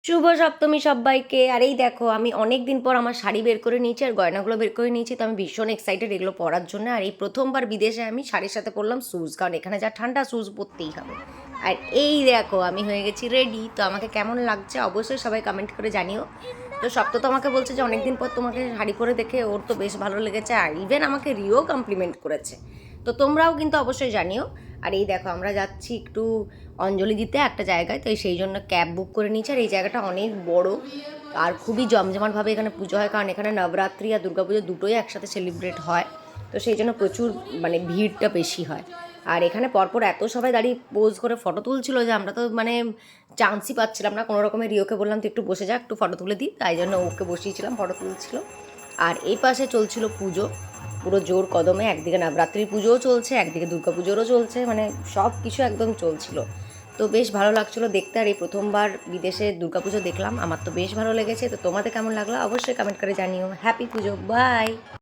শুভ সপ্তমী সব্বাইকে। আর এই দেখো আমি অনেক দিন পর আমার শাড়ি বের করে নিয়েছি আর গয়নাগুলো বের করে নিয়েছি, তো আমি ভীষণ এক্সাইটেড এগুলো পরার জন্য। আর এই প্রথমবার বিদেশে আমি শাড়ির সাথে পরলাম শ্যুজ, কারণ এখানে যা ঠান্ডা শ্যুজ পরতেই হবে। আর এই দেখো আমি হয়ে গেছি রেডি। তো আমাকে কেমন লাগছে অবশ্যই সবাই কমেন্ট করে জানিও। তো সপ্ত তো আমাকে বলছে যে অনেক দিন পর তোমাকে শাড়ি পরে দেখে ওর তো বেশ ভালো লেগেছে, আর ইভেন আমাকে রিও কমপ্লিমেন্ট করেছে। তো তোমরাও কিন্তু অবশ্যই জানিও। আর এই দেখো আমরা যাচ্ছি একটু অঞ্জলি দিতে একটা জায়গায়, তো সেই জন্য ক্যাব বুক করে নিয়েছি। আর এই জায়গাটা অনেক বড় আর খুবই জমজমাটভাবে এখানে পুজো হয়, কারণ এখানে নবরাত্রি আর দুর্গাপুজো দুটোই একসাথে সেলিব্রেট হয়। তো সেই জন্য প্রচুর মানে ভিড়টা বেশি হয়। আর এখানে পরপর এত সবাই দাঁড়িয়ে পোজ করে ফটো তুলছিল যে আমরা তো মানে চান্সই পাচ্ছিলাম না কোনো রকমের। রিওকে বললাম তো একটু বসে যা, একটু ফটো তুলে দিই, তাই জন্য ওকে বসিয়েছিলাম, ফটো তুলছিল। আর এই পাশে চলছিল পুজো পুরো জোর কদমে, একদিকে নবরাত্রির পুজোও চলছে, একদিকে দুর্গা পুজোরও চলছে, মানে সব কিছু একদম চলছিল। তো বেশ ভালো লাগছিলো দেখতে। আর এই প্রথমবার বিদেশে দুর্গাপুজো দেখলাম, আমার তো বেশ ভালো লেগেছে। তো তোমাদের কেমন লাগলো অবশ্যই কমেন্ট করে জানিও। Happy Puja, by.